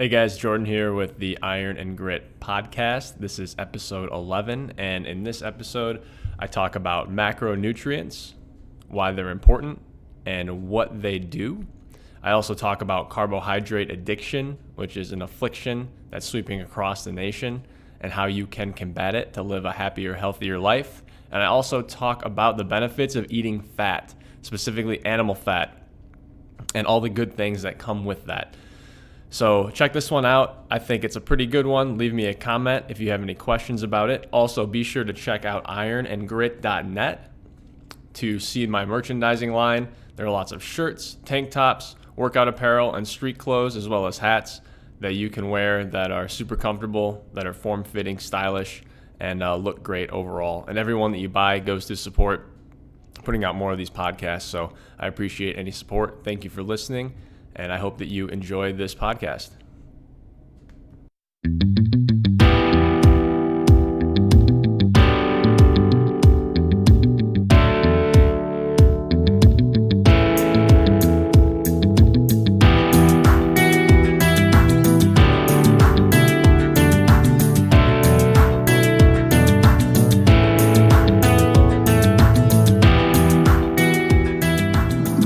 Hey guys, Jordan here with the Iron and Grit podcast. This is episode 11, and in this episode, I talk about macronutrients, why they're important, and what they do. I also talk about carbohydrate addiction, which is an affliction that's sweeping across the nation, and how you can combat it to live a happier, healthier life. And I also talk about the benefits of eating fat, specifically animal fat, and all the good things that come with that. So check this one out. I think it's a pretty good one. Leave me a comment if you have any questions about it. Also, be sure to check out ironandgrit.net to see my merchandising line. There are lots of shirts, tank tops, workout apparel, and street clothes, as well as hats that you can wear that are super comfortable, that are form-fitting, stylish, and look great overall. And everyone that you buy goes to support putting out more of these podcasts. So I appreciate any support. Thank you for listening. And I hope that you enjoy this podcast.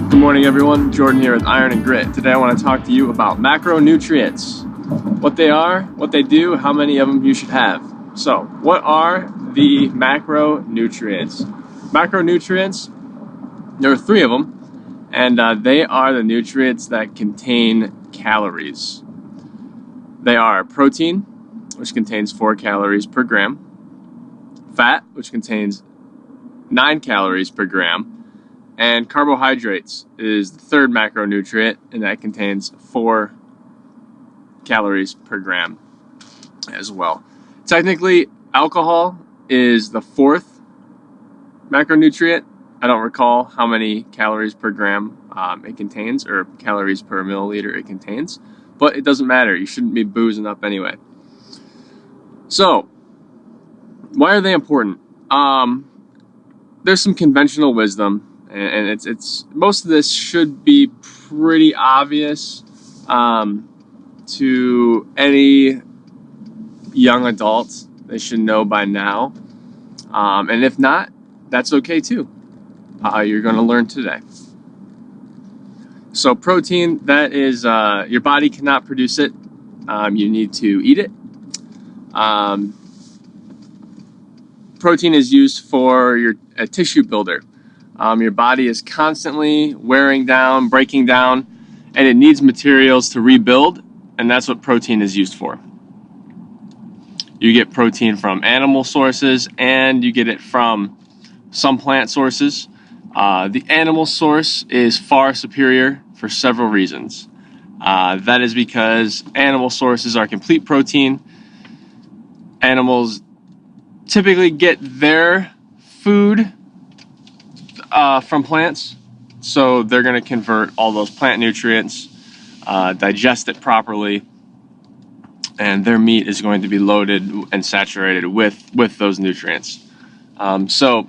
Good morning, everyone. Jordan here with Iron and Grit. Today I want to talk to you about macronutrients. What they are, what they do, how many of them you should have. So, what are the macronutrients? Macronutrients, there are 3 of them, and they are the nutrients that contain calories. They are protein, which contains 4 calories per gram, fat, which contains 9 calories per gram, and carbohydrates is the 3rd macronutrient, and that contains 4 calories per gram as well. Technically, alcohol is the 4th macronutrient. I don't recall how many calories per gram it contains, or calories per milliliter it contains, but it doesn't matter. You shouldn't be boozing up anyway. So, why are they important? There's some conventional wisdom. And it's most of this should be pretty obvious to any young adult. They should know by now. And if not, that's okay too. You're going to learn today. So protein, that is, your body cannot produce it. You need to eat it. Protein is used for a tissue builder. Your body is constantly wearing down, breaking down, and it needs materials to rebuild, and that's what protein is used for. You get protein from animal sources, and you get it from some plant sources. The animal source is far superior for several reasons. That is because animal sources are complete protein. Animals typically get their food from plants, so they're going to convert all those plant nutrients, digest it properly, and their meat is going to be loaded and saturated with those nutrients. So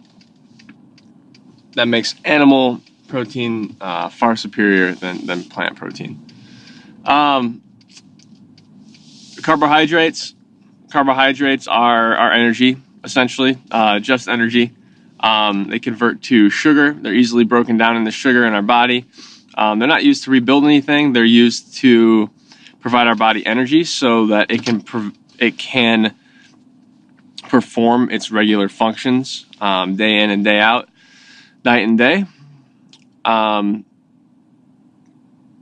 that makes animal protein far superior than plant protein. Carbohydrates are energy, essentially, just energy. They convert to sugar. They're easily broken down into sugar in our body. They're not used to rebuild anything. They're used to provide our body energy so that it can perform its regular functions day in and day out, night and day.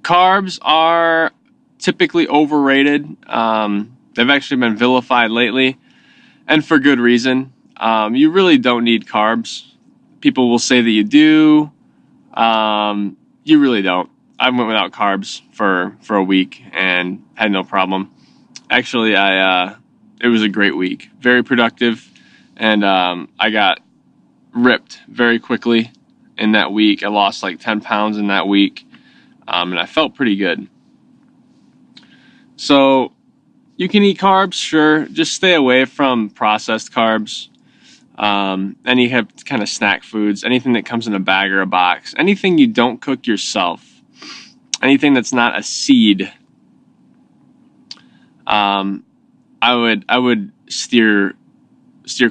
Carbs are typically overrated. They've actually been vilified lately, and for good reason. You really don't need carbs. People will say that you do. You really don't. I went without carbs for a week and had no problem. Actually, it was a great week. Very productive. And I got ripped very quickly in that week. I lost like 10 pounds in that week. And I felt pretty good. So you can eat carbs, sure. Just stay away from processed carbs. Any kind of snack foods, anything that comes in a bag or a box, anything you don't cook yourself, anything that's not a seed. I would steer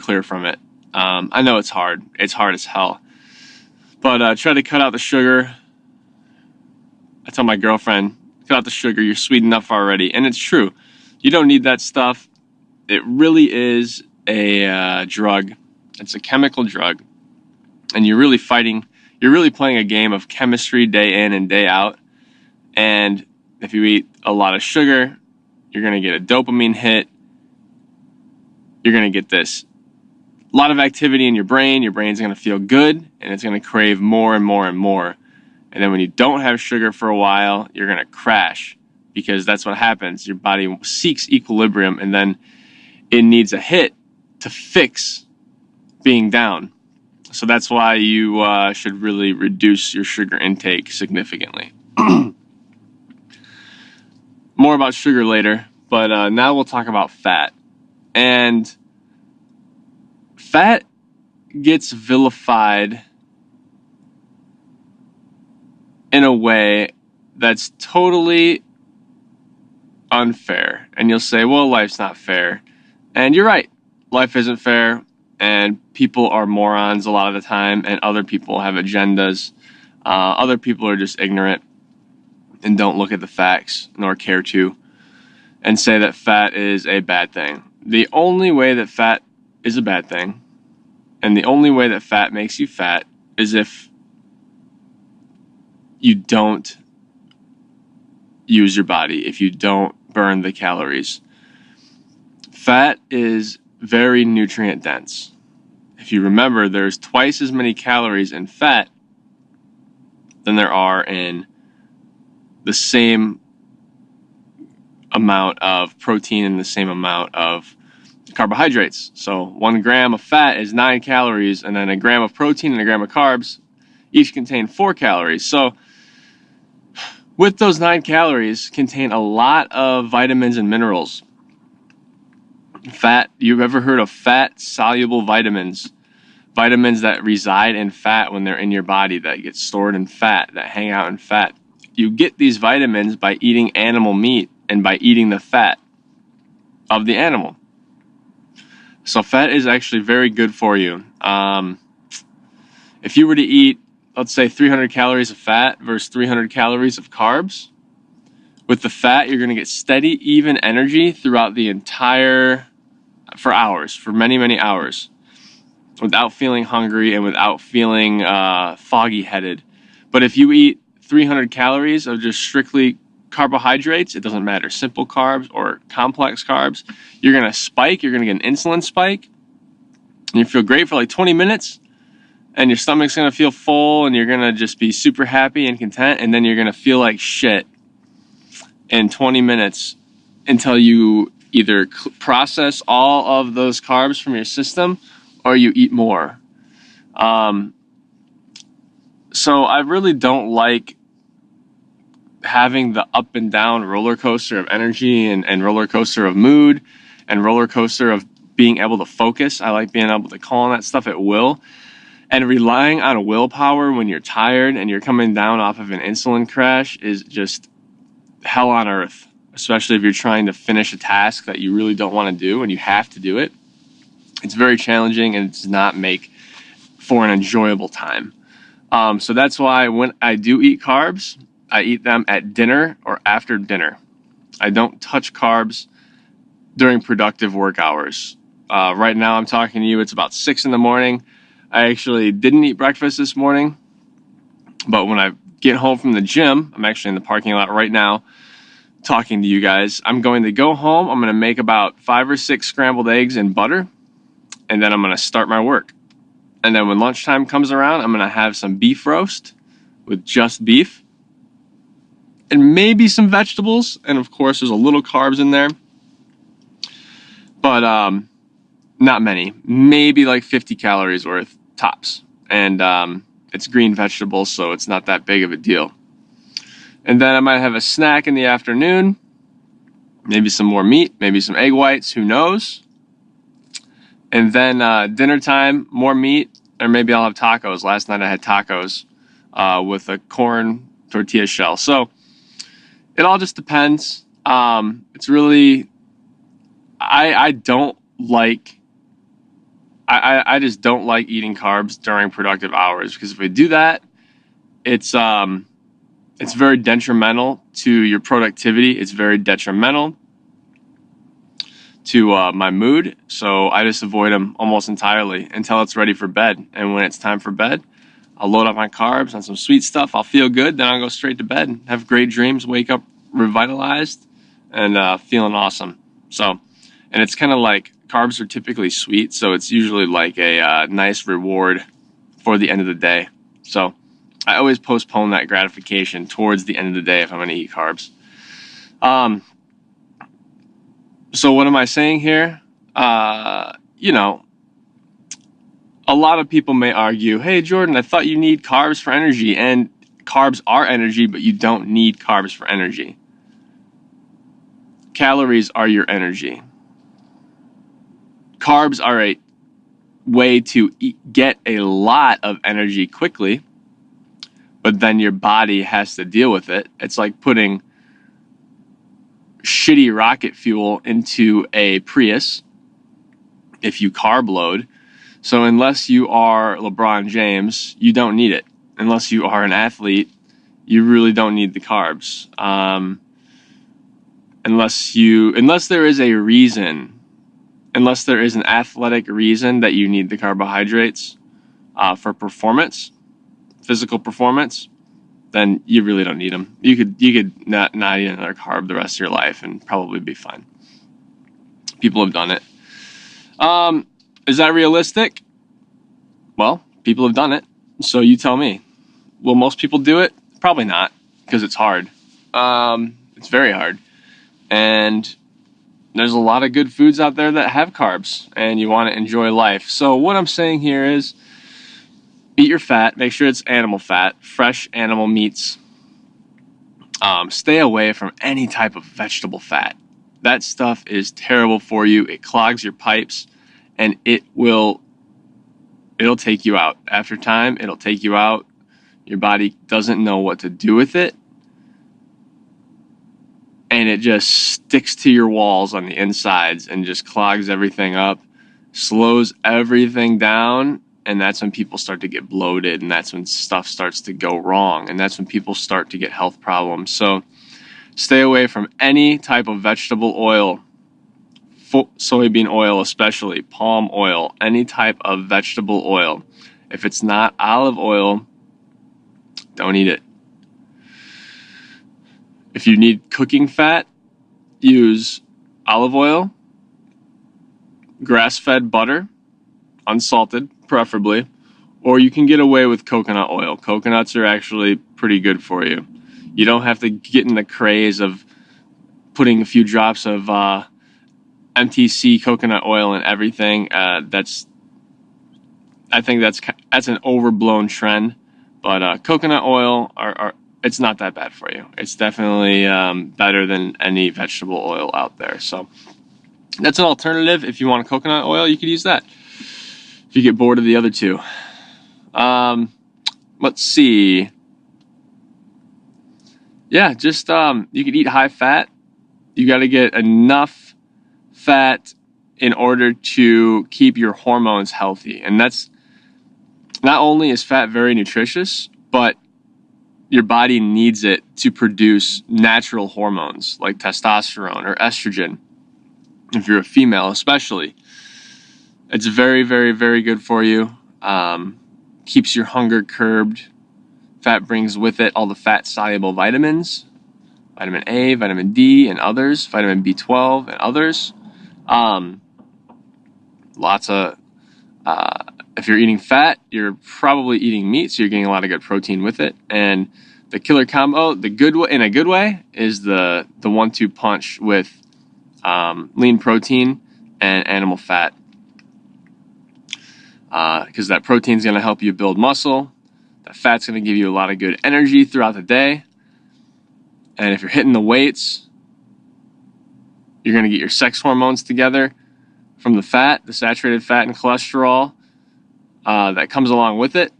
clear from it. I know it's hard. It's hard as hell. But try to cut out the sugar. I tell my girlfriend, cut out the sugar. You're sweet enough already. And it's true. You don't need that stuff. It really is a drug. It's a chemical drug. And you're really playing a game of chemistry day in and day out. And if you eat a lot of sugar, you're going to get a dopamine hit. You're going to get this lot of activity in your brain. Your brain's going to feel good, and it's going to crave more and more and more. And then when you don't have sugar for a while, you're going to crash, because that's what happens. Your body seeks equilibrium, and then it needs a hit to fix being down. So that's why you should really reduce your sugar intake significantly. More about sugar later, but now we'll talk about fat. And fat gets vilified in a way that's totally unfair. And you'll say, well, life's not fair. And you're right. Life isn't fair. And people are morons a lot of the time. And other people have agendas. Other people are just ignorant and don't look at the facts nor care to, and say that fat is a bad thing. The only way that fat is a bad thing, and the only way that fat makes you fat, is if you don't use your body, if you don't burn the calories. Fat is very nutrient dense. If you remember, there's twice as many calories in fat than there are in the same amount of protein and the same amount of carbohydrates. So 1 gram of fat is 9 calories, and then a gram of protein and a gram of carbs each contain 4 calories. So with those 9 calories contain a lot of vitamins and minerals. Fat, you've ever heard of fat soluble vitamins? Vitamins that reside in fat when they're in your body, that get stored in fat, that hang out in fat. You get these vitamins by eating animal meat and by eating the fat of the animal. So fat is actually very good for you. If you were to eat, let's say, 300 calories of fat versus 300 calories of carbs, with the fat, you're going to get steady, even energy throughout the for hours, for many, many hours, without feeling hungry and without feeling foggy-headed. But if you eat 300 calories of just strictly carbohydrates, it doesn't matter, simple carbs or complex carbs, you're going to spike, you're going to get an insulin spike, and you feel great for like 20 minutes, and your stomach's going to feel full, and you're going to just be super happy and content, and then you're going to feel like shit in 20 minutes until you either process all of those carbs from your system or you eat more. So I really don't like having the up and down roller coaster of energy and roller coaster of mood and roller coaster of being able to focus. I like being able to call on that stuff at will. And relying on willpower when you're tired and you're coming down off of an insulin crash is just hell on earth, especially if you're trying to finish a task that you really don't want to do and you have to do it. It's very challenging, and it does not make for an enjoyable time. So that's why when I do eat carbs, I eat them at dinner or after dinner. I don't touch carbs during productive work hours. Right now I'm talking to you, it's about 6 in the morning. I actually didn't eat breakfast this morning, but when I get home from the gym, I'm actually in the parking lot right now talking to you guys. I'm going to go home. I'm going to make about 5 or 6 scrambled eggs and butter, and then I'm going to start my work. And then when lunchtime comes around, I'm going to have some beef roast with just beef and maybe some vegetables. And of course, there's a little carbs in there, but not many, maybe like 50 calories worth tops. And it's green vegetables, so it's not that big of a deal. And then I might have a snack in the afternoon, maybe some more meat, maybe some egg whites, who knows? And then dinner time, more meat, or maybe I'll have tacos. Last night I had tacos with a corn tortilla shell. So it all just depends. It's really I don't like, I just don't like eating carbs during productive hours, because if we do that, it's very detrimental to your productivity. It's very detrimental to my mood. So I just avoid them almost entirely until it's ready for bed. And when it's time for bed, I'll load up my carbs on some sweet stuff. I'll feel good. Then I'll go straight to bed, have great dreams, wake up revitalized and feeling awesome. So, and it's kind of like, carbs are typically sweet, so it's usually like a nice reward for the end of the day. So I always postpone that gratification towards the end of the day if I'm going to eat carbs. So what am I saying here? You know, a lot of people may argue, hey, Jordan, I thought you need carbs for energy. And carbs are energy, but you don't need carbs for energy. Calories are your energy. Carbs are a way to get a lot of energy quickly, but then your body has to deal with it. It's like putting shitty rocket fuel into a Prius if you carb load. So unless you are LeBron James, you don't need it. Unless you are an athlete, you really don't need the carbs. Unless there is a reason, unless there is an athletic reason that you need the carbohydrates for performance, physical performance, then you really don't need them. You could not eat another carb the rest of your life and probably be fine. People have done it. Is that realistic? Well, people have done it. So you tell me. Will most people do it? Probably not, because it's hard. It's very hard. And there's a lot of good foods out there that have carbs, and you want to enjoy life. So what I'm saying here is, eat your fat. Make sure it's animal fat, fresh animal meats. Stay away from any type of vegetable fat. That stuff is terrible for you. It clogs your pipes, and it'll take you out. After time, it'll take you out. Your body doesn't know what to do with it, and it just sticks to your walls on the insides and just clogs everything up, slows everything down. And that's when people start to get bloated, and that's when stuff starts to go wrong, and that's when people start to get health problems. So stay away from any type of vegetable oil, soybean oil especially, palm oil, any type of vegetable oil. If it's not olive oil, don't eat it. If you need cooking fat, use olive oil, grass-fed butter, unsalted preferably, or you can get away with coconut oil. Coconuts are actually pretty good for you. You don't have to get in the craze of putting a few drops of MTC coconut oil in everything. I think that's an overblown trend, but coconut oil it's not that bad for you. It's definitely better than any vegetable oil out there. So that's an alternative. If you want a coconut oil, you could use that if you get bored of the other two. Let's see. Yeah, just you could eat high fat. You got to get enough fat in order to keep your hormones healthy. And that's, not only is fat very nutritious, but your body needs it to produce natural hormones like testosterone or estrogen. If you're a female especially, it's very, very, very good for you. Keeps your hunger curbed. Fat brings with it all the fat-soluble vitamins, vitamin A, vitamin D, and others, vitamin B12 and others. Lots of, if you're eating fat, you're probably eating meat, so you're getting a lot of good protein with it. And the killer combo, the good way, in a good way, is the 1-2 punch with lean protein and animal fat. Because that protein is going to help you build muscle. That fat's going to give you a lot of good energy throughout the day. And if you're hitting the weights, you're going to get your sex hormones together from the fat, the saturated fat and cholesterol that comes along with it,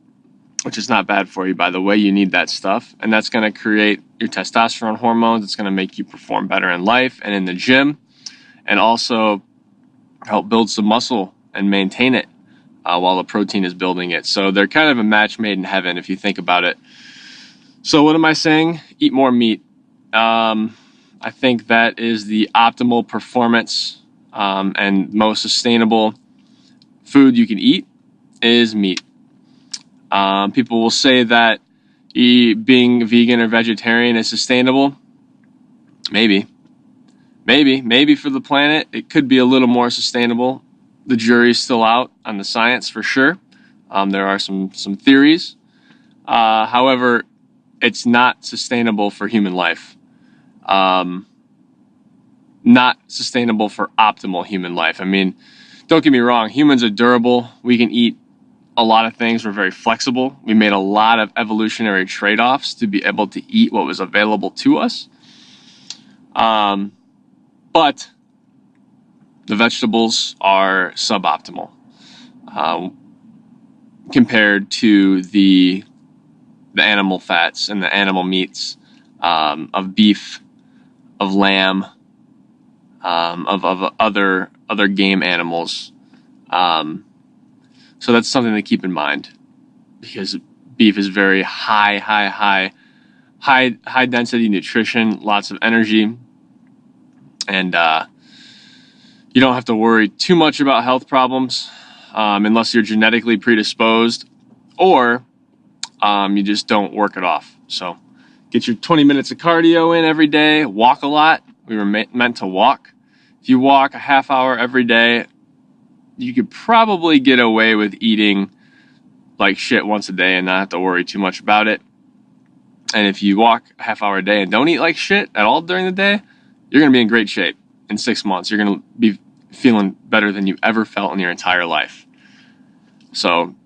which is not bad for you, by the way. You need that stuff. And that's going to create your testosterone hormones. It's going to make you perform better in life and in the gym. And also help build some muscle and maintain it while the protein is building it. So they're kind of a match made in heaven if you think about it. So what am I saying? Eat more meat. I think that is the optimal performance and most sustainable food you can eat is meat. People will say that being vegan or vegetarian is sustainable. Maybe for the planet, it could be a little more sustainable. The jury's still out on the science for sure. There are some theories. However, it's not sustainable for human life. Not sustainable for optimal human life. I mean, don't get me wrong, humans are durable. We can eat a lot of things. We're very flexible. We made a lot of evolutionary trade-offs to be able to eat what was available to us. But the vegetables are suboptimal compared to the animal fats and the animal meats of beef, of lamb, of other game animals. So that's something to keep in mind, because beef is very high density nutrition, lots of energy, and you don't have to worry too much about health problems unless you're genetically predisposed or you just don't work it off. So get your 20 minutes of cardio in every day, walk a lot. We were meant to walk. If you walk a half hour every day, you could probably get away with eating like shit once a day and not have to worry too much about it. And if you walk a half hour a day and don't eat like shit at all during the day, you're going to be in great shape. In 6 months, you're going to be feeling better than you ever felt in your entire life. So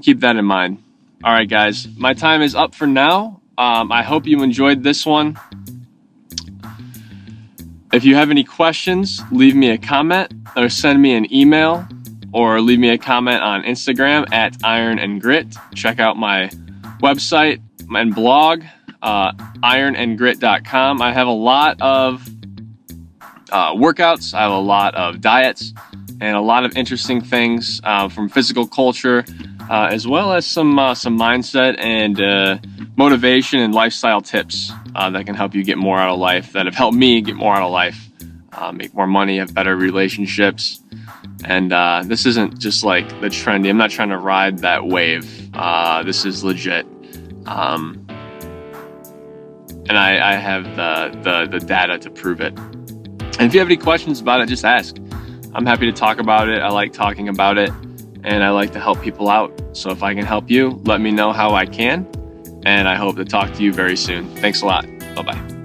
keep that in mind. All right, guys, my time is up for now. I hope you enjoyed this one. If you have any questions, leave me a comment or send me an email or leave me a comment on Instagram at Iron and Grit. Check out my website and blog, ironandgrit.com. I have a lot of workouts. I have a lot of diets and a lot of interesting things from physical culture, as well as some mindset and motivation and lifestyle tips that can help you get more out of life, that have helped me get more out of life, make more money, have better relationships. And this isn't just like the trendy. I'm not trying to ride that wave. This is legit. And I have the data to prove it. And if you have any questions about it, just ask. I'm happy to talk about it. I like talking about it, and I like to help people out. So if I can help you, let me know how I can. And I hope to talk to you very soon. Thanks a lot. Bye-bye.